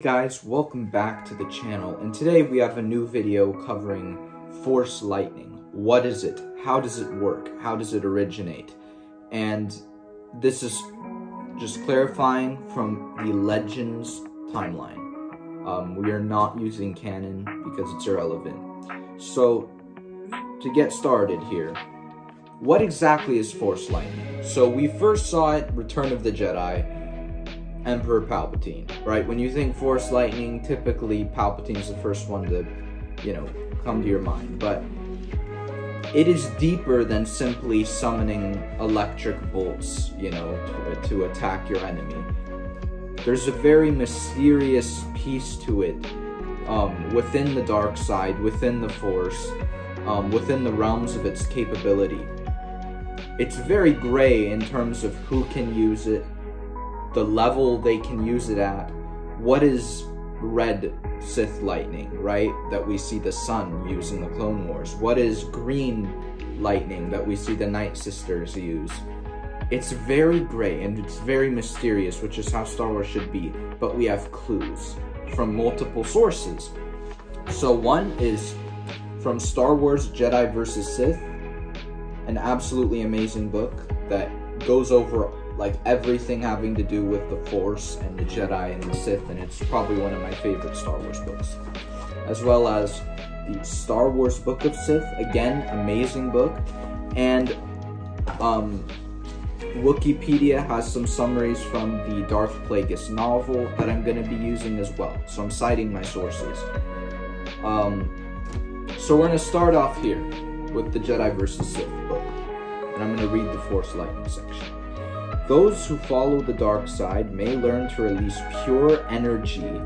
Guys, welcome back to the channel, and today we have a new video covering Force Lightning. What is it? How does it work? How does it originate? And this is just clarifying from the Legends timeline. We are not using canon because it's irrelevant. So, to get started here, what exactly is Force Lightning? So we first saw it, Return of the Jedi, Emperor Palpatine, right? When you think Force Lightning, typically Palpatine's the first one to, come to your mind. But it is deeper than simply summoning electric bolts, to attack your enemy. There's a very mysterious piece to it, within the dark side, within the Force, within the realms of its capability. It's very gray in terms of who can use it, the level they can use it at. What is red Sith lightning, right? That we see the sun use in the Clone Wars. What is green lightning that we see the Night Sisters use? It's very gray and it's very mysterious, which is how Star Wars should be. But we have clues from multiple sources. So one is from Star Wars Jedi vs. Sith, an absolutely amazing book that goes over everything having to do with the Force and the Jedi and the Sith, and it's probably one of my favorite Star Wars books. As well as the Star Wars Book of Sith, again, amazing book. And Wikipedia has some summaries from the Darth Plagueis novel that I'm going to be using as well. So I'm citing my sources. So we're going to start off here with the Jedi vs. Sith book. And I'm going to read the Force Lightning section. Those who follow the dark side may learn to release pure energy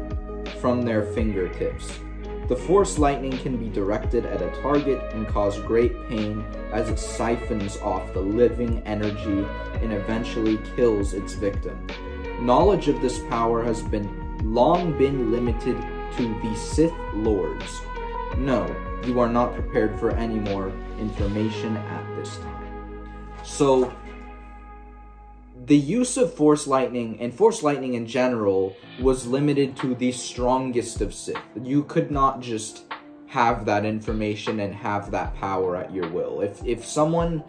from their fingertips. The Force Lightning can be directed at a target and cause great pain as it siphons off the living energy and eventually kills its victim. Knowledge of this power has long been limited to the Sith Lords. No, you are not prepared for any more information at this time. So, the use of Force Lightning, and Force Lightning in general, was limited to the strongest of Sith. You could not just have that information and have that power at your will. If someone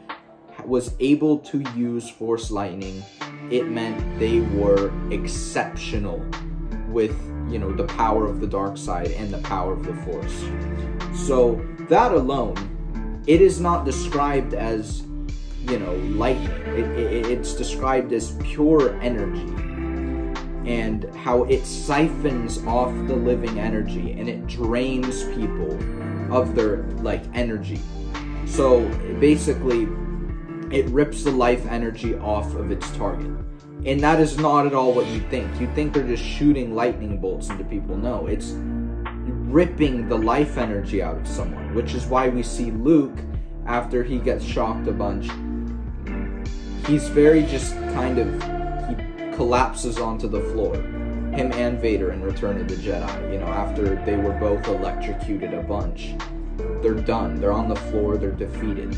was able to use Force Lightning, it meant they were exceptional with, the power of the dark side and the power of the Force. So, that alone, it is not described as lightning. It's described as pure energy, and how it siphons off the living energy and it drains people of their energy. So basically it rips the life energy off of its target, and that is not at all what you think. You think they're just shooting lightning bolts into people. No, it's ripping the life energy out of someone, which is why we see Luke, after he gets shocked a bunch, he's very he collapses onto the floor. Him and Vader in Return of the Jedi, after they were both electrocuted a bunch. They're done. They're on the floor, they're defeated.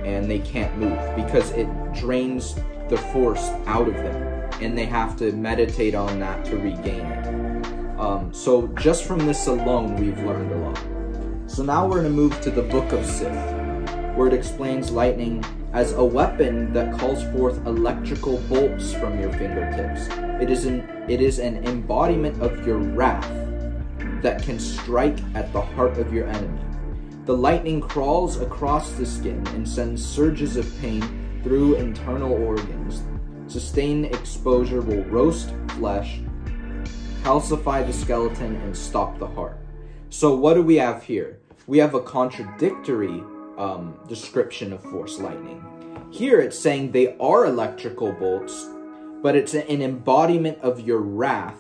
And they can't move because it drains the Force out of them. And they have to meditate on that to regain it. So just from this alone, we've learned a lot. So now we're going to move to the Book of Sith, where it explains lightning as a weapon that calls forth electrical bolts from your fingertips. It is an embodiment of your wrath that can strike at the heart of your enemy. The lightning crawls across the skin and sends surges of pain through internal organs. Sustained exposure will roast flesh, calcify the skeleton, and stop the heart. So what do we have here? We have a contradictory description of Force Lightning. Here it's saying they are electrical bolts, but it's an embodiment of your wrath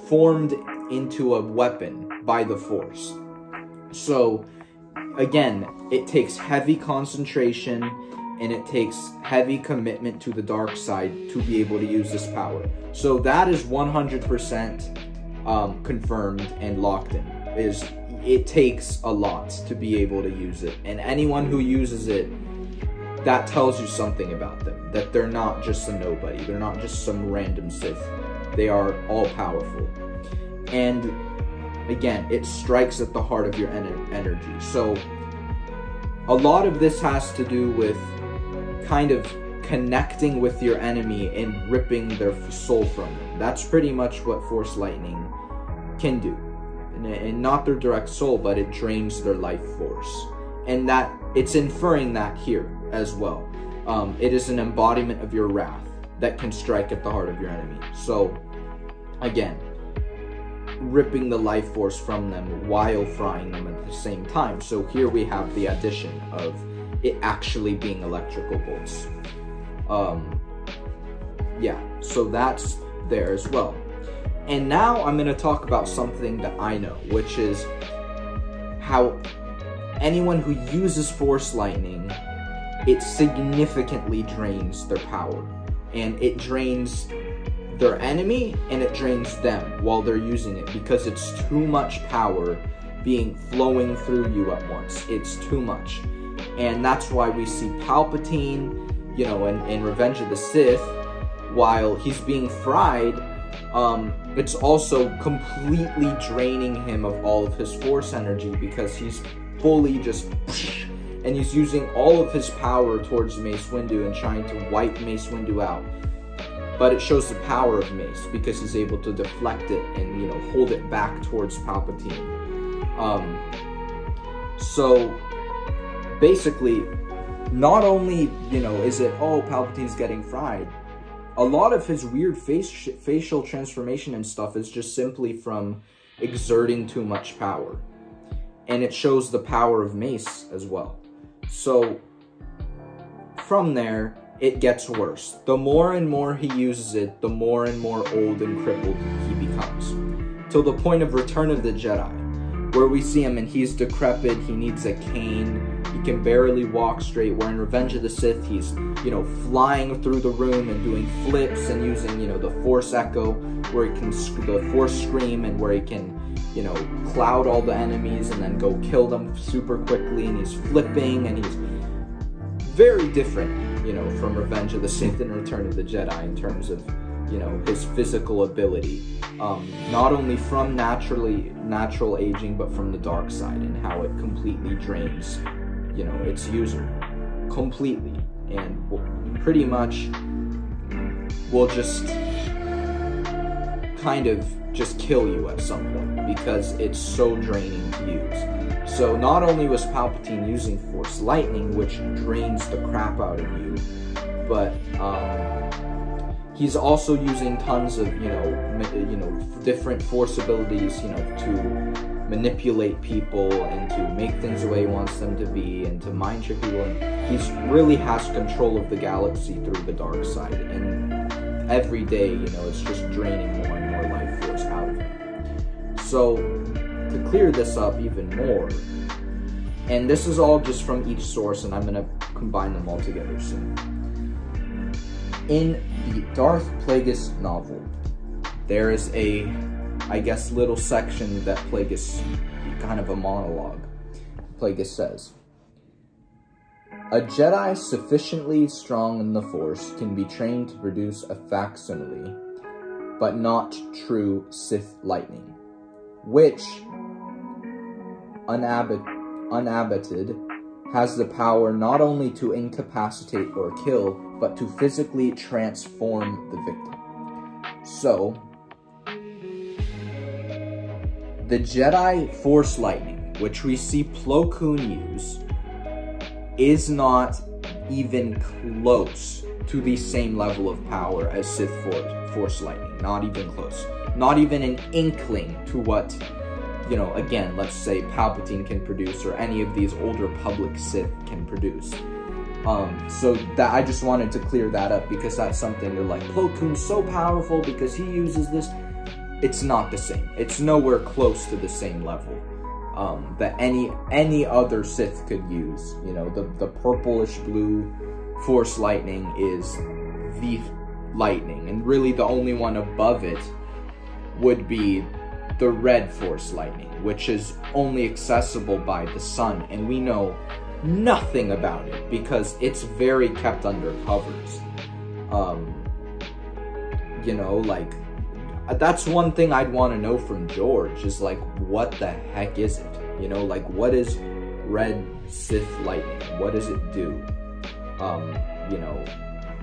formed into a weapon by the Force. So again, it takes heavy concentration and it takes heavy commitment to the dark side to be able to use this power. So that is 100% confirmed and locked in. It takes a lot to be able to use it, and anyone who uses it, that tells you something about them, that they're not just a nobody, they're not just some random Sith. They are all-powerful. And again, it strikes at the heart of your energy. So a lot of this has to do with kind of connecting with your enemy and ripping their soul from them. That's pretty much what Force Lightning can do. And not their direct soul, but it drains their life force. And that it's inferring that here as well. It is an embodiment of your wrath that can strike at the heart of your enemy. So again, ripping the life force from them while frying them at the same time. So here we have the addition of it actually being electrical bolts. Yeah, so that's there as well. And now I'm going to talk about something that I know, which is how anyone who uses Force Lightning, it significantly drains their power. And it drains their enemy, and it drains them while they're using it, because it's too much power flowing through you at once. It's too much. And that's why we see Palpatine, you know, in Revenge of the Sith, while he's being fried, it's also completely draining him of all of his Force energy, because he's fully just, and he's using all of his power towards Mace Windu and trying to wipe Mace Windu out. But it shows the power of Mace, because he's able to deflect it and, you know, hold it back towards Palpatine. So basically, not only, you know, is it, oh, Palpatine's getting fried, a lot of his weird facial transformation and stuff is just simply from exerting too much power. And it shows the power of Mace as well. So from there, it gets worse. The more and more he uses it, the more and more old and crippled he becomes. Till the point of Return of the Jedi, where we see him and he's decrepit, he needs a cane, he can barely walk straight, where in Revenge of the Sith, he's, you know, flying through the room and doing flips and using, you know, the Force Echo, where he can, the Force Scream, and where he can, you know, cloud all the enemies and then go kill them super quickly, and he's flipping, and he's very different, you know, from Revenge of the Sith and Return of the Jedi in terms of, you know, his physical ability. Not only from natural aging, but from the dark side, and how it completely drains, you know, its user. Completely. And pretty much will just kind of just kill you at some point, because it's so draining to use. So not only was Palpatine using Force Lightning, which drains the crap out of you, but he's also using tons of, you know, different Force abilities, you know, to manipulate people and to make things the way he wants them to be, and to mind trick people. And he's really has control of the galaxy through the dark side. And every day, you know, it's just draining more and more life force out of him. So to clear this up even more, and this is all just from each source, and I'm going to combine them all together soon. In the Darth Plagueis novel, there is a, I guess, little section that Plagueis, kind of a monologue. Plagueis says, "A Jedi sufficiently strong in the Force can be trained to produce a facsimile, but not true Sith lightning, which, unabated, has the power not only to incapacitate or kill, but to physically transform the victim." So, the Jedi Force Lightning, which we see Plo Koon use, is not even close to the same level of power as Sith Force Lightning. Not even close. Not even an inkling to what, you know, again, let's say Palpatine can produce, or any of these Old Republic Sith can produce. So that I just wanted to clear that up, because that's something they're like, Plo Koon's so powerful because he uses this. It's not the same. It's nowhere close to the same level that any other Sith could use. You know, the purplish blue Force Lightning is the lightning, and really the only one above it would be the red Force Lightning, which is only accessible by the sun, and we know nothing about it because it's very kept under covers. You know, like that's one thing I'd want to know from George, is like, what the heck is it? You know, like, what is red Sith lightning? What does it do? You know,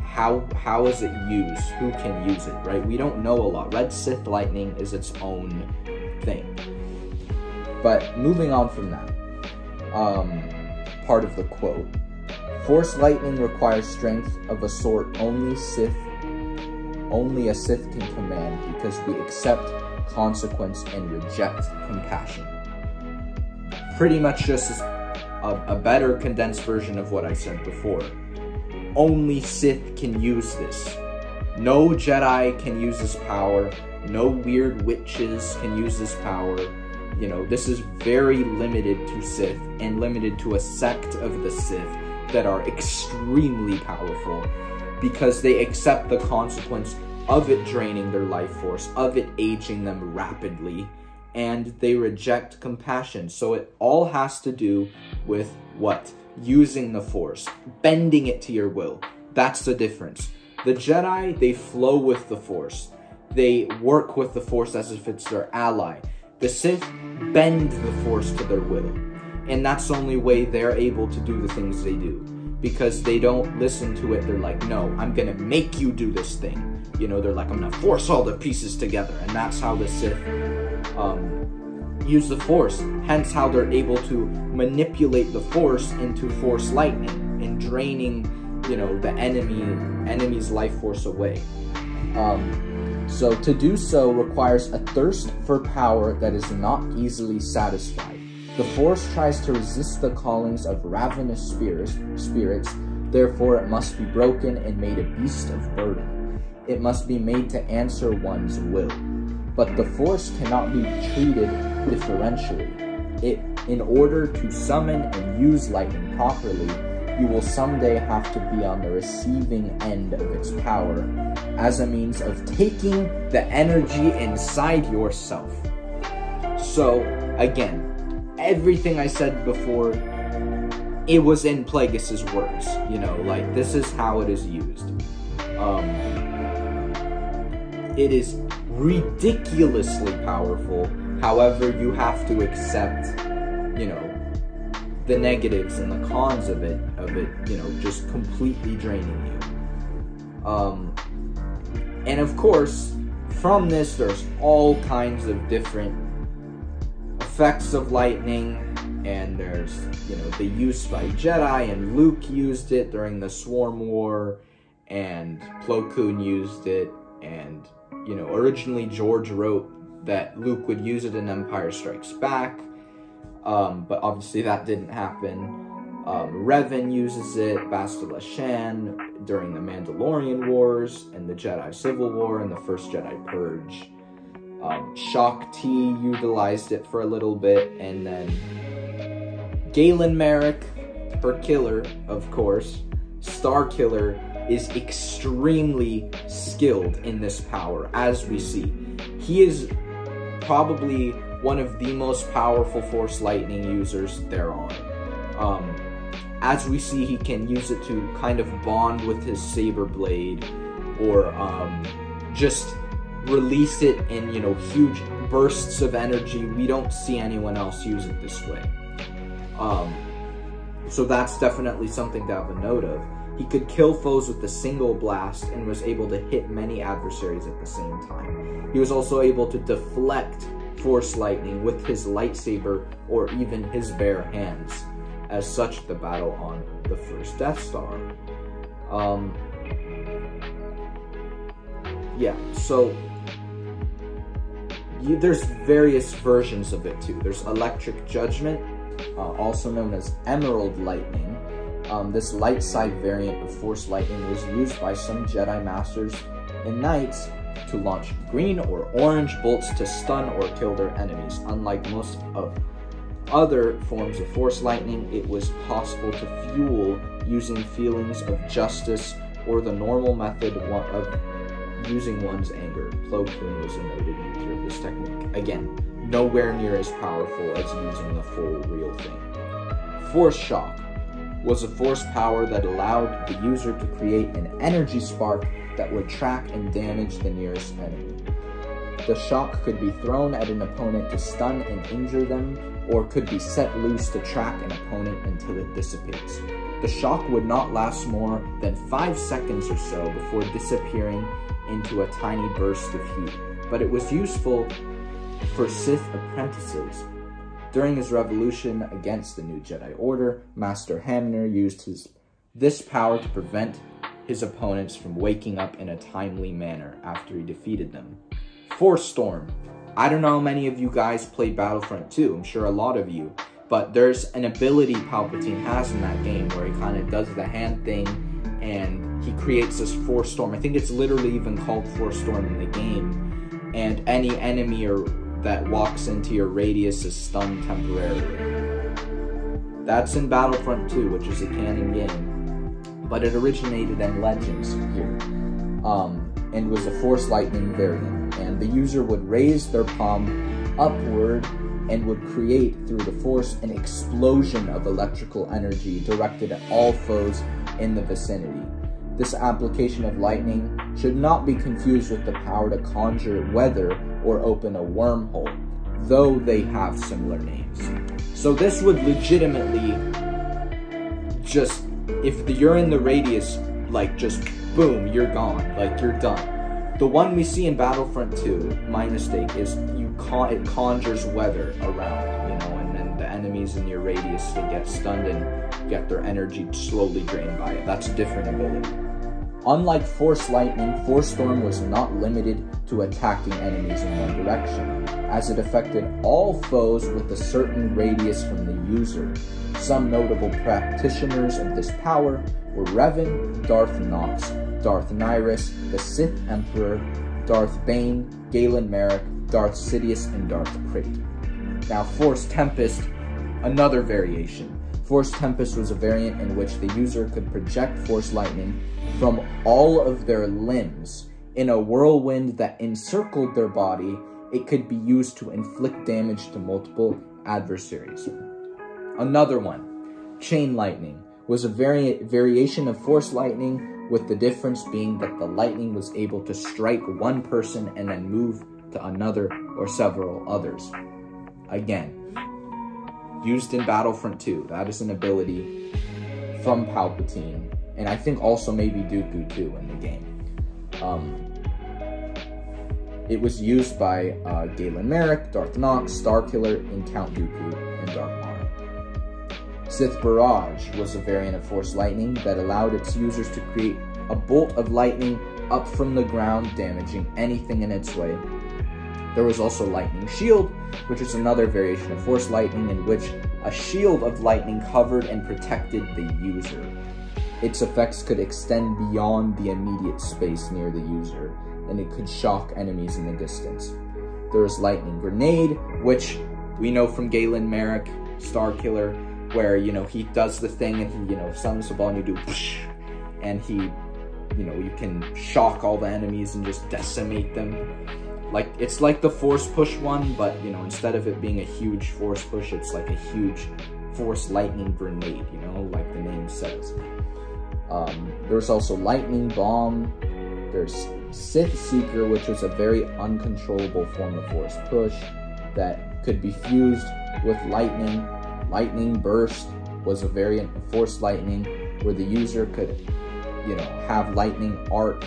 how is it used? Who can use it, right? We don't know a lot. Red Sith lightning is its own thing. But moving on from that, part of the quote, Force lightning requires strength of a sort only a Sith can command, because we accept consequence and reject compassion. Pretty much just a better condensed version of what I said before. Only Sith can use this. No Jedi can use this power. No weird witches can use this power. You know, this is very limited to Sith, and limited to a sect of the Sith that are extremely powerful, because they accept the consequence of it draining their life force, of it aging them rapidly, and they reject compassion. So it all has to do with what? Using the Force, bending it to your will. That's the difference. The Jedi, they flow with the Force. They work with the Force as if it's their ally. The Sith bend the Force to their will. And that's the only way they're able to do the things they do. Because they don't listen to it. They're like, no, I'm gonna make you do this thing. You know, they're like, I'm gonna force all the pieces together. And that's how the Sith use the Force. Hence how they're able to manipulate the Force into Force lightning and draining, you know, the enemy's life force away. So to do so requires a thirst for power that is not easily satisfied. The Force tries to resist the callings of ravenous spirits, therefore it must be broken and made a beast of burden. It must be made to answer one's will. But the Force cannot be treated differentially. In order to summon and use lightning properly, you will someday have to be on the receiving end of its power, as a means of taking the energy inside yourself. So, again, everything I said before, it was in Plagueis' words, you know, like, this is how it is used. It is ridiculously powerful. However, you have to accept, you know, the negatives and the cons of it, you know, just completely draining you. And of course, from this, there's all kinds of different effects of lightning, and there's, you know, the use by Jedi, and Luke used it during the Swarm War, and Plo Koon used it, and, you know, originally George wrote that Luke would use it in Empire Strikes Back, but obviously that didn't happen. Revan uses it, Bastila Shan during the Mandalorian Wars, and the Jedi Civil War, and the First Jedi Purge. Shaak Ti utilized it for a little bit, and then Galen Marek, her killer, of course, Star Killer, is extremely skilled in this power, as we see. He is probably one of the most powerful Force lightning users there are. As we see, he can use it to kind of bond with his saber blade, or just release it in, you know, huge bursts of energy. We don't see anyone else use it this way. So that's definitely something to have a note of. He could kill foes with a single blast and was able to hit many adversaries at the same time. He was also able to deflect Force lightning with his lightsaber or even his bare hands. As such, the battle on the first Death Star. Yeah, so there's various versions of it too. There's Electric Judgment, also known as Emerald Lightning. This light side variant of Force lightning was used by some Jedi Masters and Knights to launch green or orange bolts to stun or kill their enemies. Unlike most of other forms of Force lightning, it was possible to fuel using feelings of justice or the normal method of using one's anger. Plo Koon was a noted user of this technique. Again, nowhere near as powerful as using the full real thing. Force Shock was a Force power that allowed the user to create an energy spark that would track and damage the nearest enemy. The shock could be thrown at an opponent to stun and injure them, or could be set loose to track an opponent until it dissipates. The shock would not last more than 5 seconds or so before disappearing into a tiny burst of heat, but it was useful for Sith apprentices. During his revolution against the New Jedi Order, Master Hamner used this power to prevent his opponents from waking up in a timely manner after he defeated them. Force Storm. I don't know how many of you guys played Battlefront 2, I'm sure a lot of you, but there's an ability Palpatine has in that game where he kind of does the hand thing and he creates this Force Storm. I think it's literally even called Force Storm in the game, and any enemy that walks into your radius is stunned temporarily. That's in Battlefront 2, which is a canon game, but it originated in Legends here, and was a Force Lightning variant, and the user would raise their palm upward and would create, through the Force, an explosion of electrical energy directed at all foes in the vicinity. This application of lightning should not be confused with the power to conjure weather or open a wormhole, though they have similar names. So this would legitimately just, if you're in the radius, like just boom, you're gone, like you're done. The one we see in Battlefront 2, my mistake, is it conjures weather around, you know, and then the enemies in your radius, they get stunned and get their energy slowly drained by it. That's a different ability. Unlike Force Lightning, Force Storm was not limited to attacking enemies in one direction, as it affected all foes with a certain radius from the user. Some notable practitioners of this power were Revan, Darth Nox, Darth Nihilus, the Sith Emperor, Darth Bane, Galen Marek, Darth Sidious, and Darth Krayt. Now, Force Tempest, another variation. Force Tempest was a variant in which the user could project Force Lightning from all of their limbs in a whirlwind that encircled their body. It could be used to inflict damage to multiple adversaries. Another one, Chain Lightning, was a variation of Force Lightning, with the difference being that the lightning was able to strike one person and then move to another or several others. Again, used in Battlefront 2. That is an ability from Palpatine, and I think also maybe Dooku too in the game. It was used by Galen Marek, Darth Nox, Starkiller, and Count Dooku, and Darth Maul. Sith Barrage was a variant of Force Lightning that allowed its users to create a bolt of lightning up from the ground, damaging anything in its way. There was also Lightning Shield, which is another variation of Force Lightning in which a shield of lightning covered and protected the user. Its effects could extend beyond the immediate space near the user, and it could shock enemies in the distance. There is Lightning Grenade, which we know from Galen Marek, Starkiller, where, you know, he does the thing and he, you know, summons the ball and you do whoosh, and he, you know, you can shock all the enemies and just decimate them. Like, it's like the Force Push one, but, you know, instead of it being a huge Force Push, it's like a huge Force Lightning Grenade, you know, like the name says. There's also Lightning Bomb. There's Sith Seeker, which was a very uncontrollable form of Force Push that could be fused with lightning. Lightning Burst was a variant of Force Lightning where the user could, you know, have lightning arc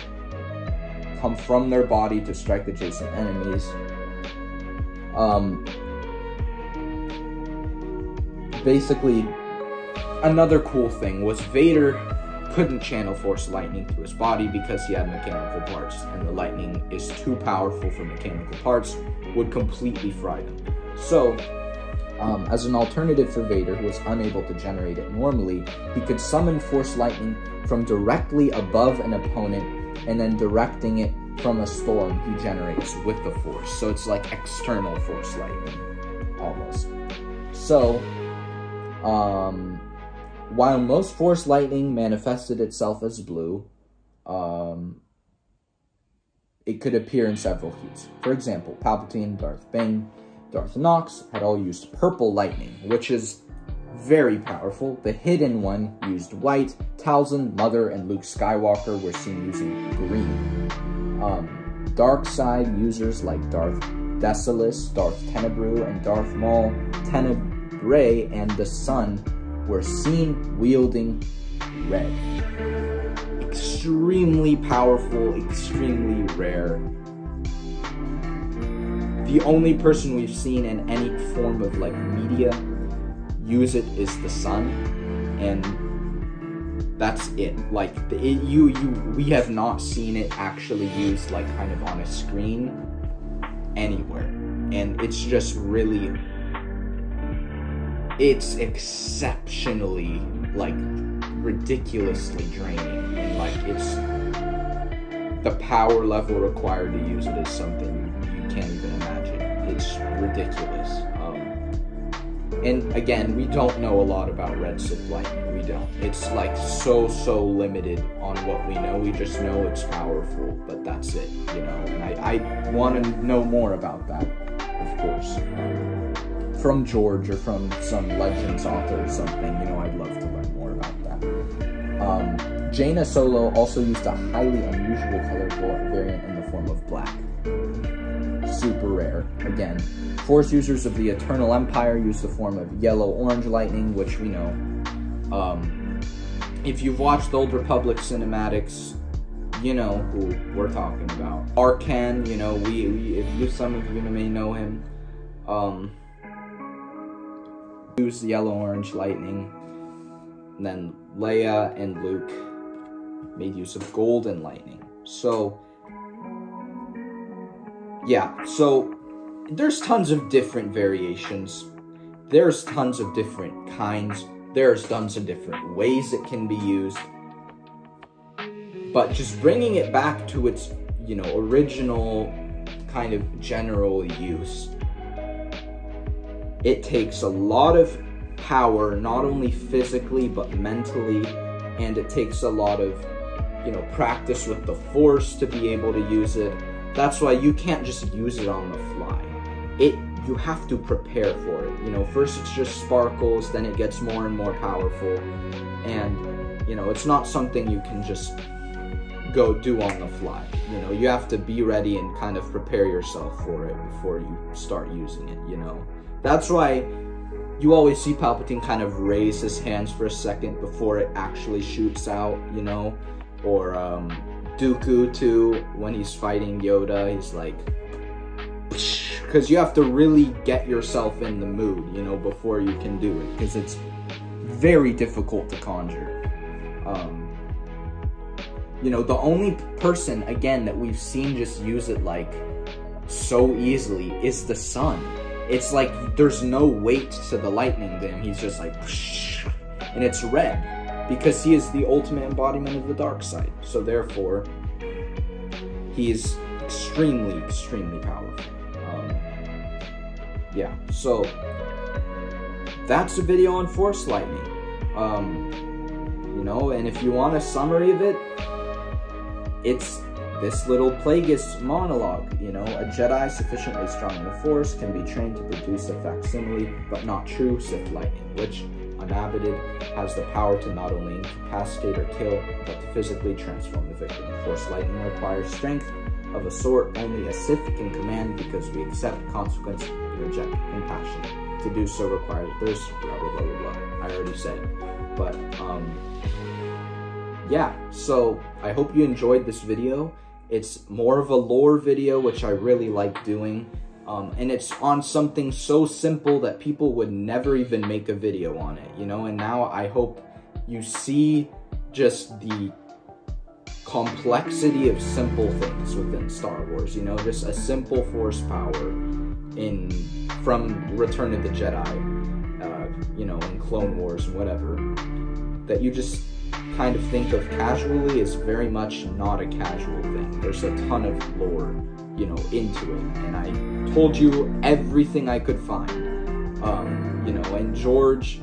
come from their body to strike adjacent enemies. Basically, another cool thing was Vader couldn't channel Force Lightning through his body because he had mechanical parts, and the lightning is too powerful for mechanical parts, would completely fry them. So, as an alternative for Vader, who was unable to generate it normally, he could summon Force Lightning from directly above an opponent and then directing it from a storm he generates with the Force. So it's like external Force Lightning, almost. So, while most Force Lightning manifested itself as blue, it could appear in several hues. For example, Palpatine, Darth Bane, Darth Nox had all used purple lightning, which is very powerful. The hidden one used white. Talzin, Mother, and Luke Skywalker were seen using green. dark side users like Darth Decius, Darth Tenebru, and Darth Maul Tenebrae and the Sun were seen wielding red. Extremely powerful, extremely rare. The only person we've seen in any form of like media use it is the Sun, and that's it. Like we have not seen it actually used like kind of on a screen anywhere, and it's just really, it's exceptionally like ridiculously draining, and like it's the power level required to use it is something you can't even imagine. It's ridiculous. And again, we don't know a lot about Red Sith Lightning. We don't. It's like so limited on what we know. We just know it's powerful, but that's it, you know. And I want to know more about that, of course, from George or from some Legends author or something. You know, I'd love to learn more about that. Jaina Solo also used a highly unusual color variant in the form of black. Super rare. Again, Force users of the Eternal Empire use the form of yellow-orange lightning, which we know. If you've watched the Old Republic cinematics, you know who we're talking about. Arkan, you know, some of you may know him. Use the yellow-orange lightning. And then Leia and Luke made use of golden lightning. So, yeah, so there's tons of different variations. There's tons of different kinds. There's tons of different ways it can be used. But just bringing it back to its, you know, original kind of general use, it takes a lot of power, not only physically, but mentally, and it takes a lot of, you know, practice with the Force to be able to use it. That's why you can't just use it on the fly. You have to prepare for it. You know, first it's just sparkles, then it gets more and more powerful, and, you know, it's not something you can just go do on the fly. You know, you have to be ready and kind of prepare yourself for it before you start using it, you know. That's why you always see Palpatine kind of raise his hands for a second before it actually shoots out, you know, or Dooku too, when he's fighting Yoda, he's like, because you have to really get yourself in the mood, you know, before you can do it, because it's very difficult to conjure. You know, the only person, again, that we've seen just use it, like, so easily is the Sun. It's like, there's no weight to the lightning to him. He's just like, and it's red, because he is the ultimate embodiment of the dark side. So therefore, he is extremely, extremely powerful. Yeah, so that's a video on Force Lightning. You know, and if you want a summary of it, it's this little Plagueis monologue. You know, a Jedi sufficiently strong in the Force can be trained to produce a facsimile, but not true Sith lightning, which, unabated, has the power to not only incapacitate or kill, but to physically transform the victim. Force lightning requires strength of a sort only a Sith can command, because we accept consequence and reject compassion. To do so requires thirst, blah, blah, blah, blah, blah. I already said. But, yeah, so I hope you enjoyed this video. It's more of a lore video, which I really like doing. And it's on something so simple that people would never even make a video on it, you know? And now I hope you see just the complexity of simple things within Star Wars, you know, just a simple Force power from Return of the Jedi, you know, in Clone Wars and whatever, that you just kind of think of casually is very much not a casual thing. There's a ton of lore, you know, into it, and I told you everything I could find, you know, and George,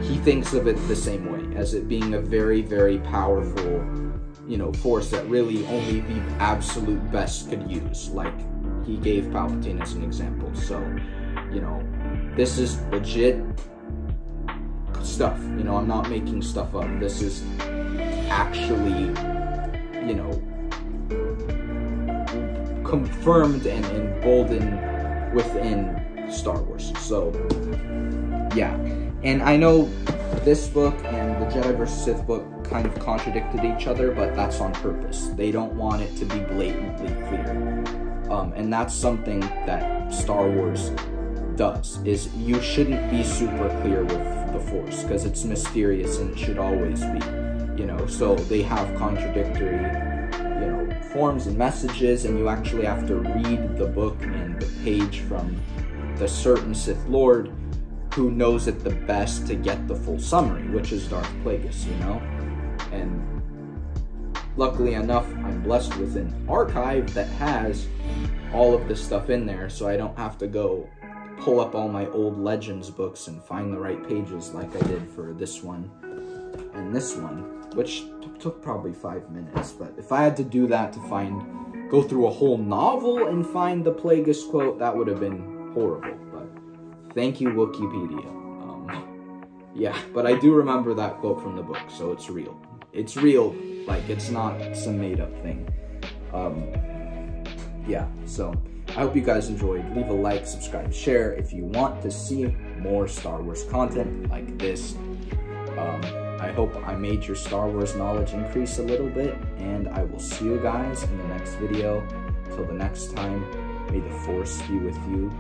he thinks of it the same way, as it being a very, very powerful, you know, Force that really only the absolute best could use, like he gave Palpatine as an example. So, you know, this is legit stuff, you know, I'm not making stuff up. This is actually, you know, confirmed and emboldened within Star Wars. So, yeah. And I know this book and the Jedi vs. Sith book kind of contradicted each other, but that's on purpose. They don't want it to be blatantly clear. And that's something that Star Wars does, is you shouldn't be super clear with the Force, because it's mysterious and it should always be, you know. So they have contradictory, you know, forms and messages, and you actually have to read the book and the page from the certain Sith Lord who knows it the best to get the full summary, which is Darth Plagueis, you know. And luckily enough, I'm blessed with an archive that has all of this stuff in there, so I don't have to go pull up all my old Legends books and find the right pages like I did for this one and this one, which took probably 5 minutes. But if I had to do that to go through a whole novel and find the Plagueis quote, that would have been horrible. But thank you, Wikipedia. Yeah, but I do remember that quote from the book, so it's real. It's real, like, it's not some made-up thing. Yeah, so I hope you guys enjoyed. Leave a like, subscribe, share if you want to see more Star Wars content like this. I hope I made your Star Wars knowledge increase a little bit, and I will see you guys in the next video. Till the next time, may the Force be with you.